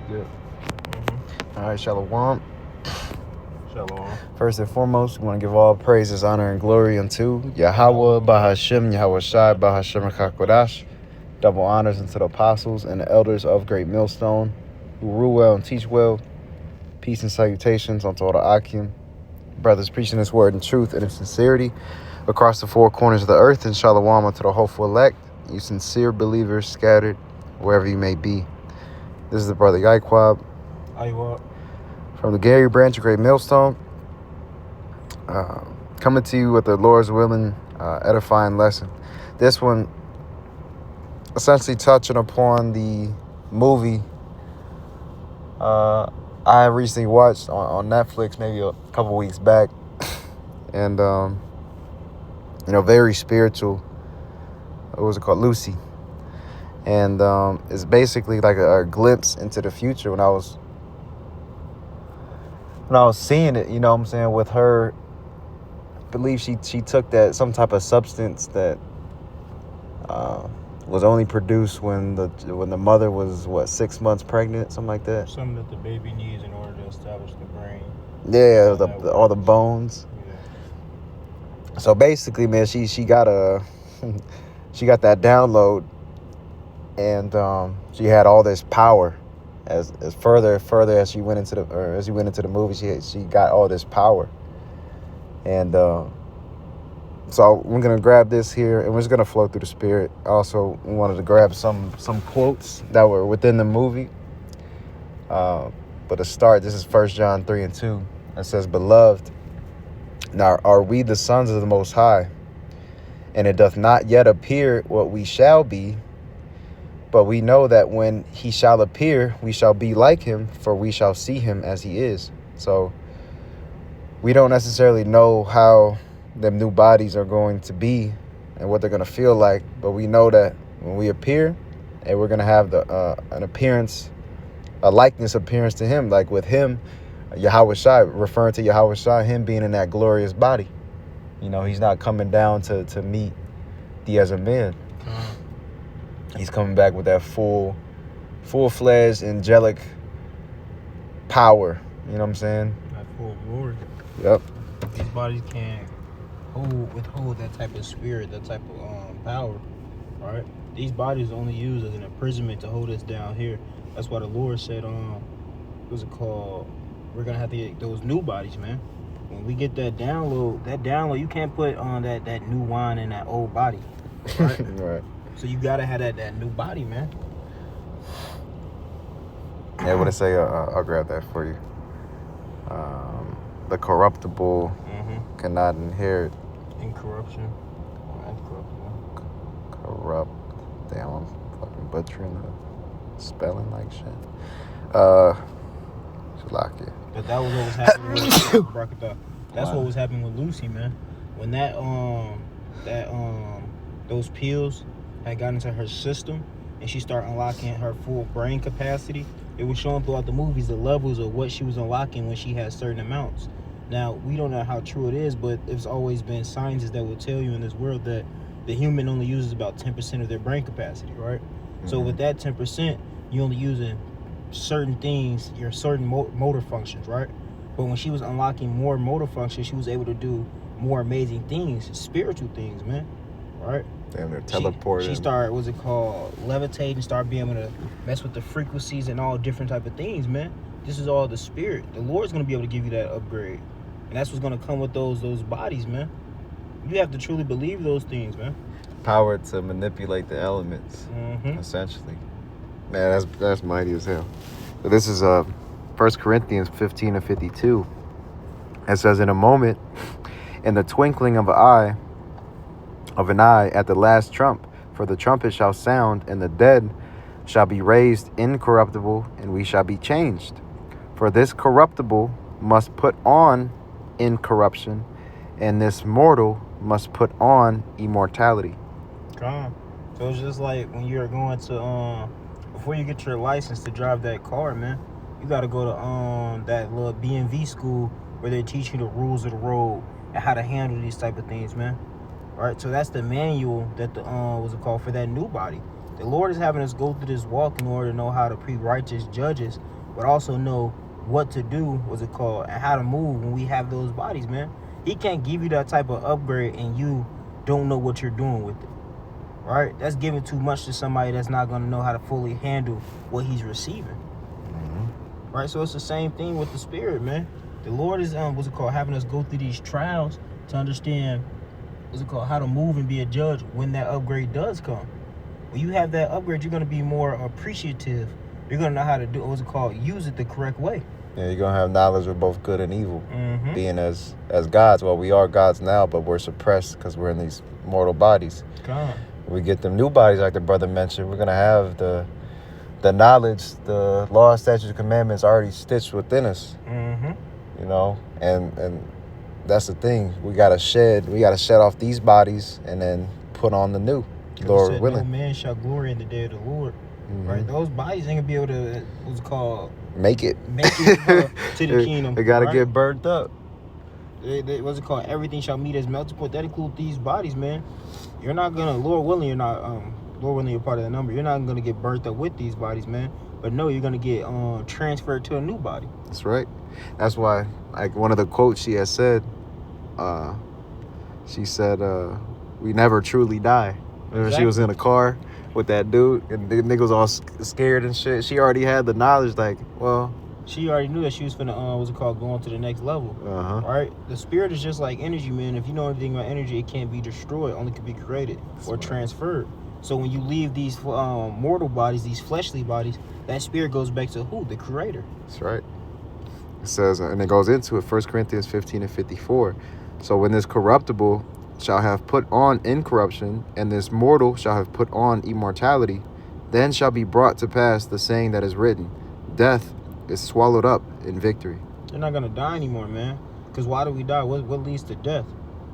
Good. Mm-hmm. All right, Shalom. Shalom. First and foremost, we want to give all praises, honor, and glory unto Yahweh, Bahashem, Yahweh Shai, Bahashem, Kakodash. Double honors unto the apostles and the elders of Great Millstone, who rule well and teach well. Peace and salutations unto all the Akim, brothers preaching this word in truth and in sincerity across the four corners of the earth, and Shalom unto the hopeful elect, you sincere believers scattered wherever you may be. This is the brother Yaiquab Aywa. from the Gary branch of Great Millstone, coming to you with the Lord's willing edifying lesson. This one essentially touching upon the movie I recently watched on Netflix maybe a couple weeks back, and very spiritual. What was it called? Lucy. And it's basically like a glimpse into the future when I was seeing it, you know what I'm saying, with her. I believe she took that some type of substance that was only produced when the mother was 6 months pregnant, something like that. Something that the baby needs in order to establish the brain. Yeah, all the bones. Yeah. So basically, man, she got she got that download, and she had all this power. As further as she went into the movie, she got all this power, and so we're gonna grab this here, and we're just gonna flow through the spirit. Also, we wanted to grab some quotes that were within the movie. But to start, this is 1 John 3:2. It says, "Beloved, now are we the sons of the Most High, and it doth not yet appear what we shall be. But we know that when he shall appear, we shall be like him, for we shall see him as he is." So we don't necessarily know how them new bodies are going to be and what they're going to feel like, but we know that when we appear, and we're going to have an appearance, a likeness appearance to him, like with him, Yahweh Shai, referring to Yahweh Shai, him being in that glorious body. You know, he's not coming down to meet thee as a man. He's coming back with that full-fledged angelic power. You know what I'm saying? That full glory. Yep. These bodies can't withhold that type of spirit, that type of power. All right. These bodies are only used as an imprisonment to hold us down here. That's why the Lord said, what's it called? We're gonna have to get those new bodies, man. When we get that download, you can't put on that new wine in that old body. Right? Right. So you gotta have that new body, man. Yeah, what I say, I'll grab that for you. The corruptible cannot inherit incorruption. Corrupt. Damn, I'm fucking butchering the spelling like shit. Shalakia. But that was what was happening with That's what was happening with Lucy, man. When those pills had gotten into her system and she started unlocking her full brain capacity, it was showing throughout the movies the levels of what she was unlocking when she had certain amounts. Now, we don't know how true it is, but there's always been scientists that will tell you in this world that the human only uses about 10% of their brain capacity, right? Mm-hmm. So with that 10%, you're only using certain things, your certain motor functions, right? But when she was unlocking more motor functions, she was able to do more amazing things, spiritual things, man, right? Damn, they're teleporting. She started, what's it called, levitating, started being able to mess with the frequencies and all different type of things, man. This is all the spirit. The Lord's going to be able to give you that upgrade. And that's what's going to come with those bodies, man. You have to truly believe those things, man. Power to manipulate the elements, essentially. Man, that's mighty as hell. So this is 1 Corinthians 15:52. It says, "In a moment, in the twinkling of an eye at the last trump, for the trumpet shall sound, and the dead shall be raised incorruptible, and we shall be changed. For this corruptible must put on incorruption, and this mortal must put on immortality." Come. So it's just like when you're going to before you get your license to drive that car, man, you got to go to that little BMV school where they teach you the rules of the road and how to handle these type of things, man. All right, so that's the manual that the what's it called, for that new body. The Lord is having us go through this walk in order to know how to be righteous judges but also know what to do, and how to move when we have those bodies, man. He can't give you that type of upgrade and you don't know what you're doing with it, right? That's giving too much to somebody that's not going to know how to fully handle what he's receiving, right? So it's the same thing with the spirit, man. The Lord is having us go through these trials to understand how to move and be a judge when that upgrade does come. When you have that upgrade, you're going to be more appreciative. You're going to know how to do use it the correct way. Yeah, you're gonna have knowledge of both good and evil. Being as gods, well, we are gods now, but we're suppressed because we're in these mortal bodies. God. When we get them new bodies, like the brother mentioned, we're gonna have the knowledge, the law, statutes, commandments already stitched within us. You know, and that's the thing. We gotta shed off these bodies and then put on the new. Lord willing. No man shall glory in the day of the Lord. Right? Those bodies ain't gonna be able to make it to the kingdom. They gotta get burnt up. Everything shall meet as melting point. That includes these bodies, man. You're not gonna, Lord willing, you're part of the number. You're not gonna get burnt up with these bodies, man. But no, you're gonna get transferred to a new body. That's right. That's why, like one of the quotes she has said, she said, "We never truly die." Remember, She was in a car with that dude, and the nigga was all scared and shit. She already had the knowledge, like, well, she already knew that she was finna go on to the next level. Right? The spirit is just like energy, man. If you know anything about energy, it can't be destroyed, only can be created or transferred. So when you leave these mortal bodies, these fleshly bodies, that spirit goes back to who? The creator. That's right. It says, and it goes into it, 1 Corinthians 15 and 54. So when this corruptible shall have put on incorruption, and this mortal shall have put on immortality, then shall be brought to pass the saying that is written, death is swallowed up in victory. They're not going to die anymore, man. Because why do we die? What leads to death?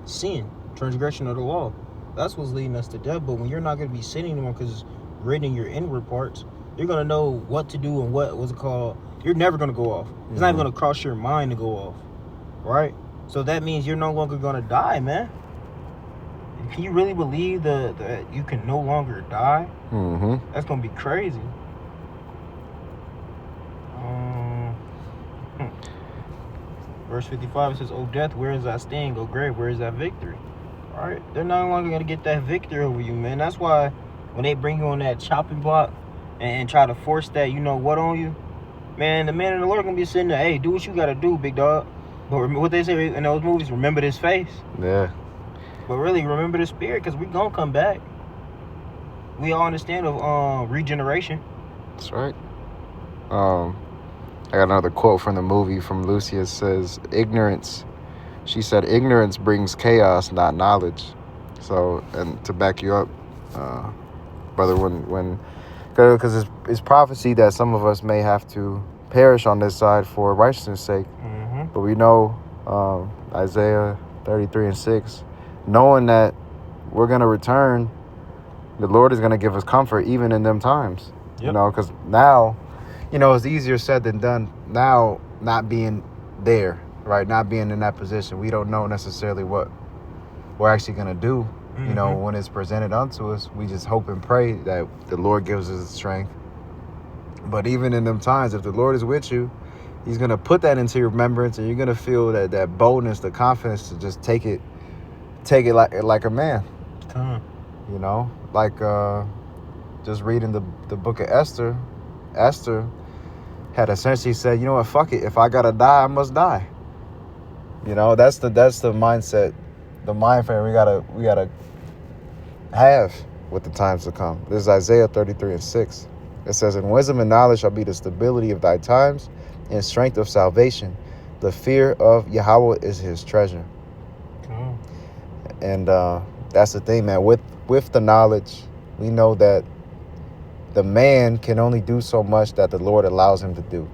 Sin, transgression of the law. That's what's leading us to death. But when you're not going to be sinning anymore because it's written in your inward parts, you're going to know what to do and you're never going to go off. It's not even going to cross your mind to go off, right? So that means you're no longer going to die, man. Can you really believe that you can no longer die? That's going to be crazy. Verse 55, it says, "O death, where is thy sting? O grave, where is thy victory?" All right? They're no longer going to get that victory over you, man. That's why when they bring you on that chopping block and try to force that, on you, man, the man of the Lord going to be sitting there, hey, do what you got to do, big dog. But what they say in those movies, remember this face. Yeah. But really, remember the spirit, because we're going to come back. We all understand of regeneration. That's right. I got another quote from the movie from Lucia. It says, she said, ignorance brings chaos, not knowledge. So, and to back you up, brother, because it's prophecy that some of us may have to perish on this side for righteousness' sake. But we know Isaiah 33 and 6, knowing that we're going to return, the Lord is going to give us comfort even in them times. Yep. Because now, it's easier said than done now, not being there, right? Not being in that position. We don't know necessarily what we're actually going to do, when it's presented unto us. We just hope and pray that the Lord gives us the strength. But even in them times, if the Lord is with you, he's going to put that into your remembrance, and you're going to feel that boldness, the confidence to just take it like a man. Like just reading the book of Esther. Esther had essentially said, you know what, fuck it. If I gotta die, I must die. That's the mindset, the mind frame we gotta have with the times to come. This is Isaiah 33 and 6. It says, "And wisdom and knowledge shall be the stability of thy times, and strength of salvation. The fear of Yahweh is his treasure." And that's the thing, man. With the knowledge, we know that the man can only do so much that the Lord allows him to do.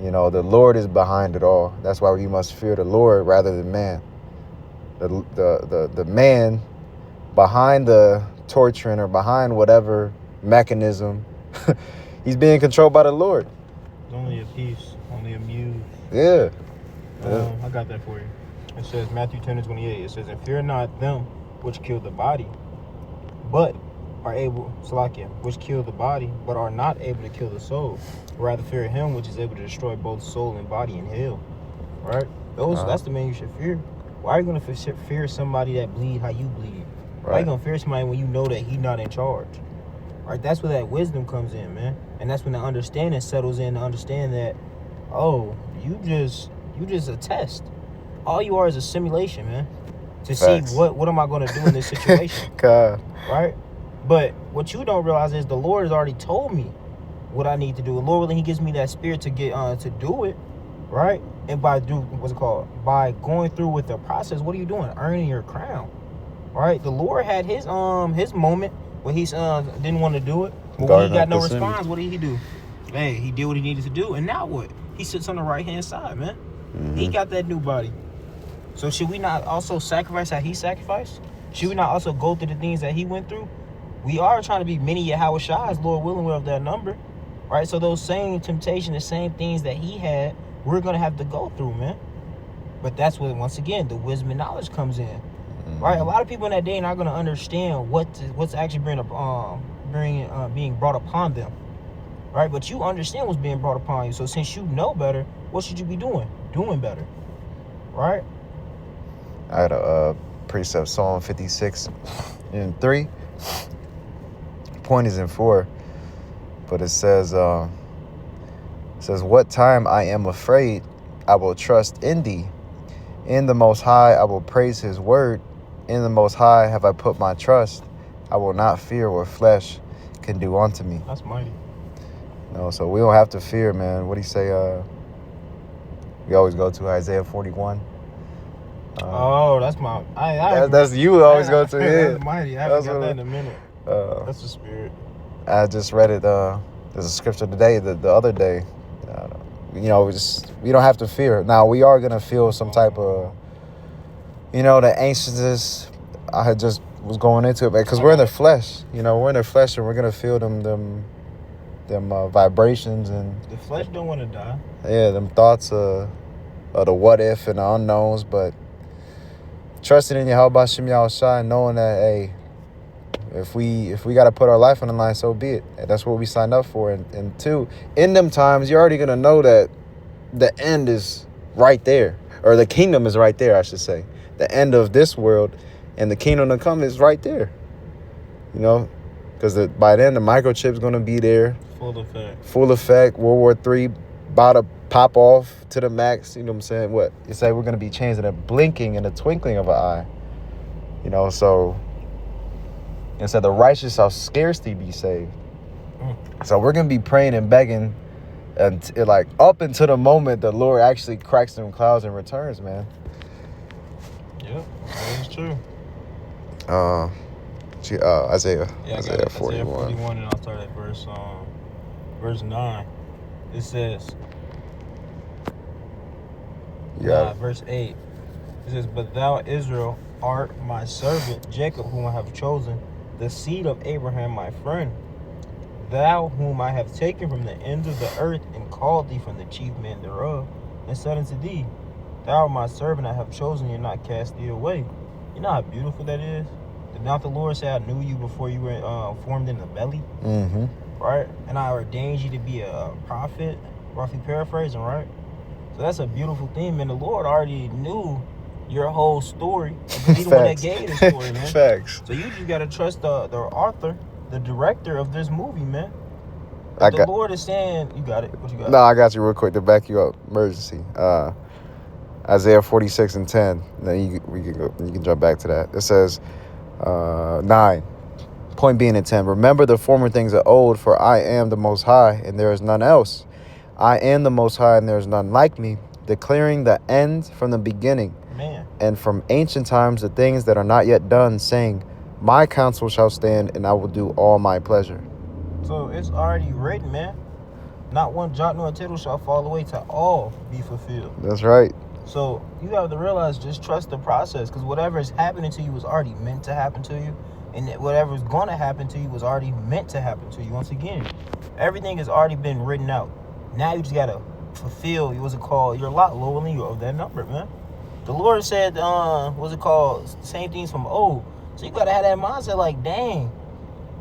The Lord is behind it all. That's why we must fear the Lord rather than man. The man behind the torturing or behind whatever mechanism, he's being controlled by the Lord. It's only a piece, only a muse. Yeah. I got that for you. It says, Matthew 10 and 28, it says, "And fear not them which kill the body, but are able, Salakia, which kill the body, but are not able to kill the soul. Rather fear him which is able to destroy both soul and body in hell. Right? That's the man you should fear. Why are you gonna fear somebody that bleed how you bleed? Why are you gonna fear somebody when you know that he's not in charge? Right? That's where that wisdom comes in, man. And that's when the understanding settles in to understand that, oh, you just a test. All you are is a simulation, man. To Facts. see what am I gonna do in this situation. God. Right? But what you don't realize is the Lord has already told me what I need to do. The Lord willing, he gives me that spirit to get to do it. Right? And by going through with the process, what are you doing? Earning your crown. Right? The Lord had his moment when he didn't want to do it. But when he got no response, what did he do? Hey, he did what he needed to do. And now what? He sits on the right hand side, man. Mm-hmm. He got that new body. So should we not also sacrifice how he sacrificed? Should we not also go through the things that he went through? We are trying to be many Yahweh Shais, Lord willing, we're of that number. Right? So those same temptations, the same things that he had, we're going to have to go through, man. But that's where, once again, the wisdom and knowledge comes in. Mm-hmm. Right? A lot of people in that day are not going to understand what's actually being brought upon them. Right? But you understand what's being brought upon you. So since you know better, what should you be doing? Doing better. Right? I had a precept, Psalm 56 in 3. Point is in 4. But it says, what time I am afraid, I will trust in thee. In the Most High, I will praise his word. In the Most High have I put my trust. I will not fear what flesh can do unto me. That's mighty. No, so we don't have to fear, man. What do you say? We always go to Isaiah 41. That's my... that's you always go to. Yeah. That's mighty. I haven't got that in a minute. That's the spirit. I just read it. There's a scripture today, the other day. We don't have to fear. Now, we are going to feel some type of, the anxiousness. I had just was going into it, because we're in the flesh. We're in the flesh, and we're going to feel them vibrations. And the flesh don't want to die. Yeah, them thoughts of the what if and the unknowns, but trusting in Yahweh B'Shem Yahushua, knowing that, hey, if we got to put our life on the line, so be it. And that's what we signed up for. And two, in them times, you're already going to know that the end is right there, or the kingdom is right there, I should say. The end of this world and the kingdom to come is right there. Because by then the microchip's going to be there. Full effect. World War III about to pop off to the max. You know what I'm saying? What? You say we're going to be changed in a blinking, in a twinkling of an eye. So it said the righteous shall scarcely be saved. So we're going to be praying and begging up until the moment the Lord actually cracks them clouds and returns, man. Yep, that is true. Isaiah 41. Isaiah 41, and I'll start at verse 9. It says, verse 8. It says, but thou, Israel, art my servant, Jacob, whom I have chosen, the seed of Abraham, my friend. Thou, whom I have taken from the ends of the earth, and called thee from the chief men thereof, and said unto thee, thou art my servant, I have chosen thee, and not cast thee away. You know how beautiful that is? Did not the Lord say, I knew you before you were formed in the belly? Mm-hmm. Right? And I ordained you to be a prophet, roughly paraphrasing, right? So that's a beautiful thing, man. The Lord already knew your whole story. He's the one that gave the story, man. Facts. So you just got to trust the author, the director of this movie, man. The Lord is saying, you got it. What you got? No, I got you real quick to back you up. Emergency. Isaiah 46 and 10. Then you can jump back to that. It says 9. Point being in 10. Remember the former things of old, for I am the Most High, and there is none else. I am the Most High, and there is none like me, declaring the end from the beginning. Man. And from ancient times the things that are not yet done, saying, my counsel shall stand, and I will do all my pleasure. So it's already written, man. Not one jot nor a tittle shall fall away, to all be fulfilled. That's right. So you have to realize, just trust the process, because whatever is happening to you was already meant to happen to you, and whatever is going to happen to you was already meant to happen to you. Once again, everything has already been written out. Now you just got to fulfill, your lot, Lord, and you're of that number, man. The Lord said, same things from old. So you got to have that mindset like, dang,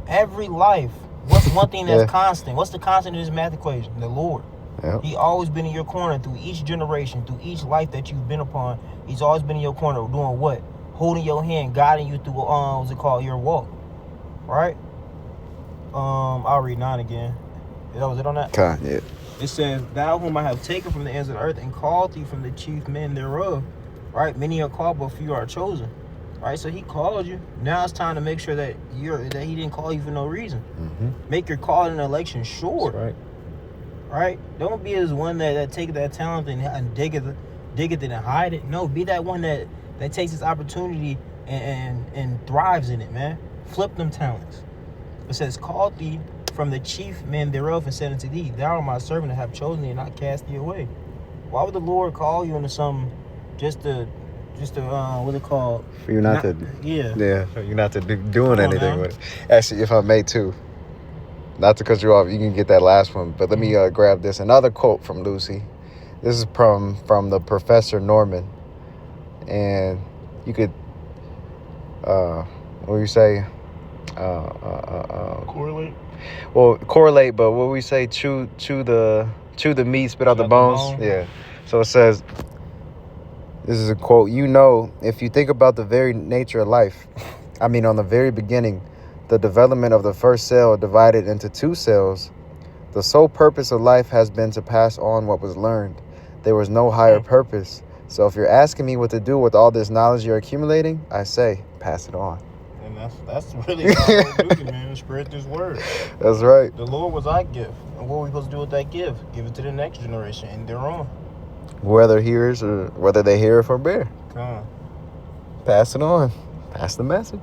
Every life. What's one thing that's Yeah. constant? What's the constant in this math equation? The Lord. Yep. He always been in your corner through each generation, through each life that you've been upon. He's always been in your corner doing what? Holding your hand, guiding you through what's it called? Your walk. Right? I'll read 9 again. That was it on that? God, yeah. It says, thou whom I have taken from the ends of the earth and called thee from the chief men thereof. Right? Many are called, but few are chosen. Right? So he called you. Now it's time to make sure that he didn't call you for no reason. Mm-hmm. Make your call in election sure. That's right. Right? Don't be as one that take that talent and dig it and hide it. No, be that one that takes this opportunity and thrives in it, man. Flip them talents. It says, called thee from the chief men thereof and said unto thee, thou art my servant, and have chosen thee and not cast thee away. Why would the Lord call you into something just to what's it called? For you not to. Yeah, for you not to be doing anything with it. Actually, if I may too, not to cut you off, you can get that last one, but let me grab this. Another quote from Lucy. This is from the Professor Norman, and you could, what do you say? Correlate. Well, correlate, but what we say, chew the meat, spit out the bones. Yeah. So it says, this is a quote, you know, if you think about the very nature of life, I mean, on the very beginning, the development of the first cell divided into 2 cells, the sole purpose of life has been to pass on what was learned. There was no higher purpose. So if you're asking me what to do with all this knowledge you're accumulating, I say, pass it on. And that's really our duty, man, to spread this word. That's right. The Lord was our gift. And what are we supposed to do with that gift? Give it to the next generation and their own. Whether hears or whether they hear it from bear. Come on. Pass it on. Pass the message.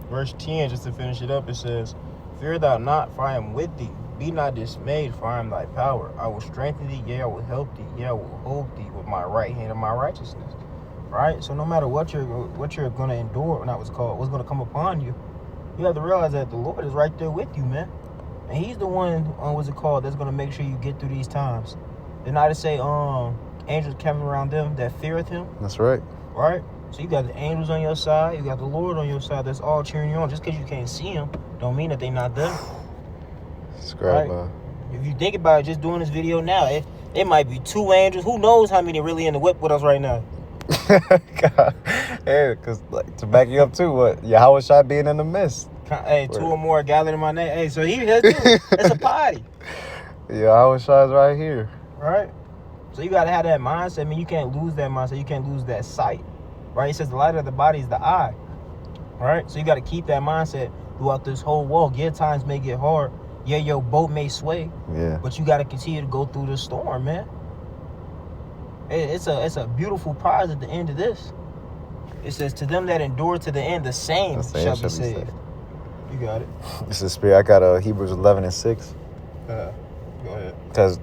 Verse 10, just to finish it up, it says, fear thou not, for I am with thee. Be not dismayed, for I am thy power. I will strengthen thee, yea, I will help thee, yea, I will hold thee with my right hand of my righteousness. Right? So no matter what you're going to endure, what's going to come upon you, you have to realize that the Lord is right there with you, man. And he's the one, that's going to make sure you get through these times. Didn't I just say, angels camping around them that feareth him? That's right. Right? So you got the angels on your side, you got the Lord on your side that's all cheering you on. Just because you can't see him, don't mean that they're not there. Right? If you think about it, just doing this video now, it might be 2 angels. Who knows how many really in the whip with us right now? God. Hey, because to back you up too, what Yahweh Shai being in the midst. Hey, 2 or more gathered in my name. Hey, so it's a party. Yahweh Shai is right here. Right? So you got to have that mindset. I mean, you can't lose that mindset. You can't lose that sight. Right? It says the light of the body is the eye. Right? So you got to keep that mindset throughout this whole walk. Yeah, times may get hard. Yeah, your boat may sway. Yeah. But you got to continue to go through the storm, man. It's a beautiful prize at the end of this. It says, to them that endure to the end, the same shall be saved. You got it. This is spirit. I got Hebrews 11:6. Go ahead. Because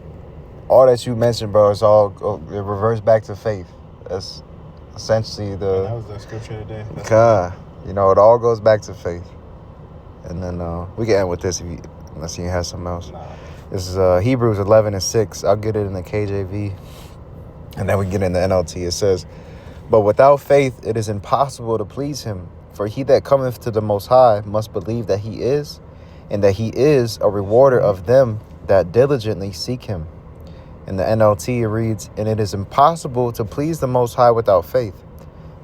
all that you mentioned, bro, it reverts back to faith. That's essentially that was the scripture today. God, it all goes back to faith. And then we can end with this unless you have something else. Nah. This is Hebrews 11:6. I'll get it in the KJV, and then we get in the NLT. It says, but without faith it is impossible to please him. For he that cometh to the Most High must believe that he is, and that he is a rewarder of them that diligently seek him. In the NLT it reads, and it is impossible to please the Most High without faith.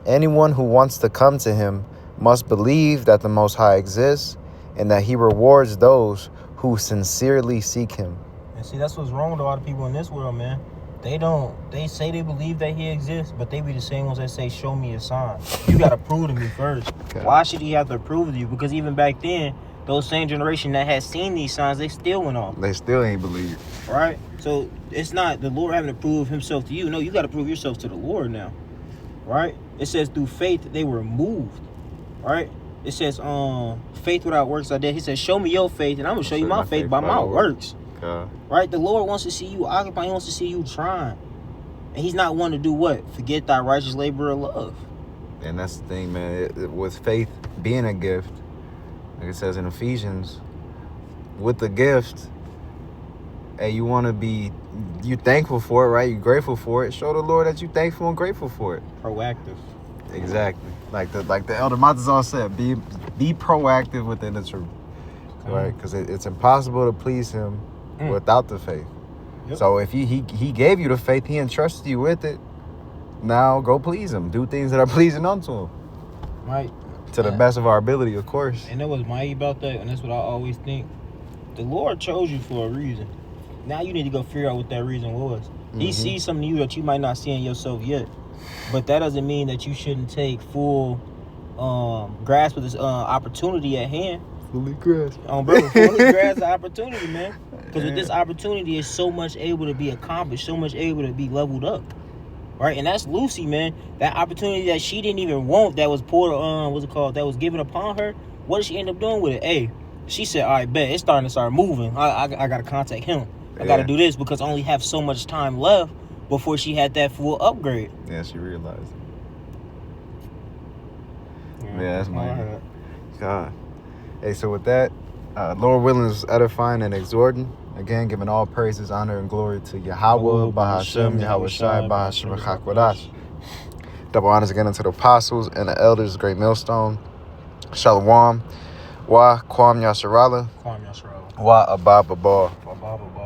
Anyone who wants to come to him must believe that the Most High exists, and that he rewards those who sincerely seek him. And see, that's what's wrong with a lot of people in this world, man. They say they believe that he exists, but they be the same ones that say, show me a sign. You got to prove to me first. Okay. Why should he have to prove to you? Because even back then, those same generation that had seen these signs, they still went off. They still ain't believe. Right? So it's not the Lord having to prove himself to you. No, you got to prove yourself to the Lord now. Right? It says through faith, they were moved. Right? It says, faith without works are dead. He says, show me your faith, and I'm going to show you my faith by my works. God. Right? The Lord wants to see you occupying. He wants to see you trying. And he's not one to do what? Forget thy righteous labor of love. And that's the thing, man. With faith being a gift, like it says in Ephesians, with the gift, hey, you thankful for it, right? You grateful for it. Show the Lord that you thankful and grateful for it. Proactive. Exactly. Like the Elder Matazar said, be proactive within the truth. right? Because it's impossible to please him without the faith. Yep. So if he gave you the faith, he entrusted you with it. Now go please him. Do things that are pleasing unto him. Right. To the best of our ability, of course. And that was mighty about that, and that's what I always think. The Lord chose you for a reason. Now you need to go figure out what that reason was. He sees something in you that you might not see in yourself yet. But that doesn't mean that you shouldn't take full grasp of this opportunity at hand. Fully grasp. Fully grasp the opportunity, man. Because with this opportunity, is so much able to be accomplished, so much able to be leveled up. Right? And that's Lucy, man. That opportunity that she didn't even want, that was poured, that was given upon her. What did she end up doing with it? Hey, she said, all right, bet, it's starting to start moving. I got to contact him. I got to do this because I only have so much time left before she had that full upgrade. Yeah, she realized. Yeah, that's my God. Hey, so with that, Lord willing is edifying and exhorting. Again, giving all praises, honor, and glory to Yahweh, Bahashem, Yahweh Shai, Bahashem, Chakwadash. Double honors again unto the apostles and the elders, great millstone. Shalom. Wa Kwam Yasharala. Kwam Yasharala. Wa Abba Babar. Abba Babar.